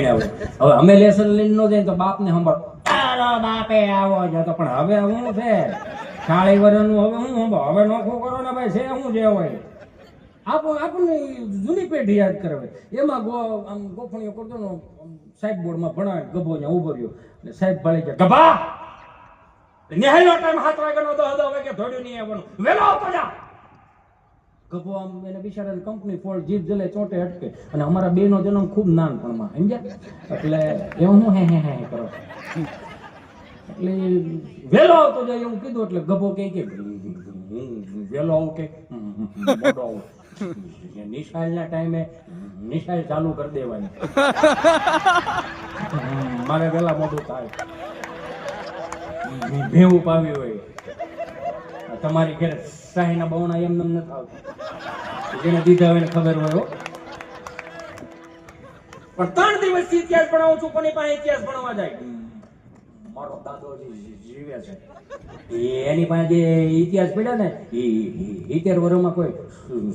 હવે અમે લેસન લઈને નો જાય તો બાપ ને સંભાળ તારો બાપે આવો જતો, પણ હવે હું છે 40 વર્ષનું હવે હું સંભાળ, હવે નોખું કરો ને ભાઈ છે હું જે હોય આપણને જૂની પેઢી યાદ કરે એમાં આમ ગોફણીઓ કરતો ને સાહેબ બોર્ડમાં ભણાવે ગભો ત્યાં ઉભો રહ્યો ને સાહેબ ભાળી ગયા ગભા નિહાળનો ટાઈમ 7 વાગ્યાનો તો 10 વાગે ધોડ્યું નહીં આવવાનું વેલો આવતો જા ગભો આમ એને બિચારાને કંપની ફોલ્ડ જીભ જલે ચોટે અટકે અને અમારા બેનો જન્મ ખૂબ નાનપણમાં સમજ્યા એટલે એવું હું હે કરો એટલે વેલો આવતો જાય એવું કીધું એટલે ગભો કે વેલો આવું કે મોડો આવું નિશાળના ટાઈમે નિશાળ ચાલુ કરી દેવાની મારે વેલા મોડું થાય ભેવું પાવી હોય તમારી ઘરે શાહીના બહુના એમ નમ નથી આવતા જેને દીધા હોય ખબર હોય પણ 3 દિવસથી ઇતિહાસ ભણાવું છું કોની પાસે ઇતિહાસ ભણવા જાય મારો દાદો જીવે છે એની પાસે જે ઇતિહાસ પડ્યા ને એ 70 વર્ષમાં કોઈ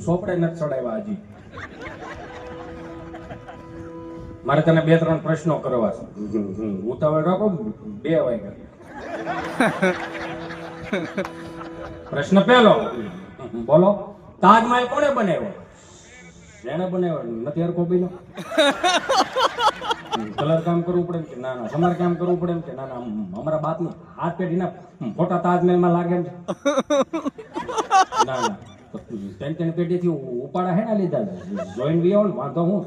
સોપડે નથી ચડાવ્યા હજી મારે તને 2-3 પ્રશ્નો કરવા છે ઉતાવળ રાખો 2 વાગ્યા પ્રશ્ન પહેલો બોલો તાજમહેલ કોણે બનાવ્યો જેને બનાવ્યો નથી યાર કોબીનો કલર કામ કરવું પડે કે ના ના સમાર કામ કરવું પડે કે ના ના અમારા બાપની હાથ પેઢીના ફોટા તાજમહેલમાં લાગે એમ ના ના ટેન પેઢીથી ઉપાડા હે ના લીધા જોઈન બી આવો વાંધો હું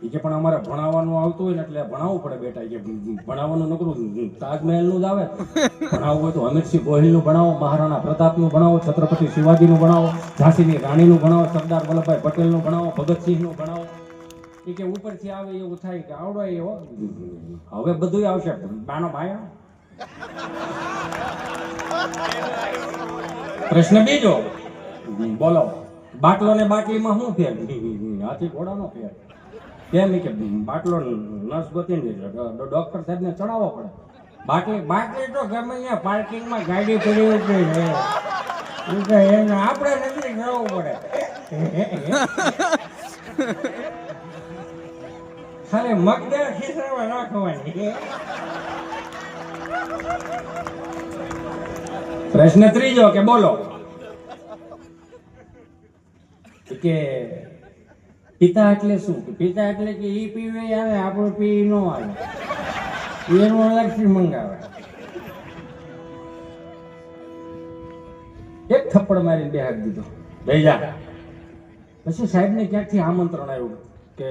એ કે પણ અમારે ભણાવવાનું આવતું હોય ને એટલે ભણાવવું પડે બેટા કે ભણાવવાનું નકરું તાજમહેલનું જ આવે ભણાવવું હોય તો અમિરસિંહ ગોહિલનું ભણાવો મહારાણા પ્રતાપનું ભણાવો છત્રપતિ શિવાજીનું ભણાવો ઝાંસીની રાણીનું ભણાવો સરદાર વલ્લભભાઈ પટેલનું ભણાવો ભગતસિંહનું ભણાવો એ કે ઉપરથી આવે એવું થાય કે આવડો એવો હવે બધું આવશે બાનો ભાઈ પ્રશ્ન બીજો બોલો બાટલો ને બાટલીમાં શું ફેર હાથી ઘોડાનો ફેર કેમ કે બાટલો નસ ગોતીને ડોક્ટર સાહેબને ચડાવવો પડે બાટલી તો ગમે ત્યાં પાર્કિંગમાં ગાડી પડી છે એને આપણે નથી જવું પડે ખાલી મગદળ ખિસ્સામાં રાખવાની પ્રશ્ન ત્રીજો કે બોલો કે પિતા એટલે શું કે પિતા એટલે કે ઈ પીવે આવે આપણું પી નો આવે એનું અલગથી મંગાવે એક થપ્પડ મારીને બેહાડી દીધો લઈ જા પછી સાહેબને ક્યાંકથી આમંત્રણ આવ્યું કે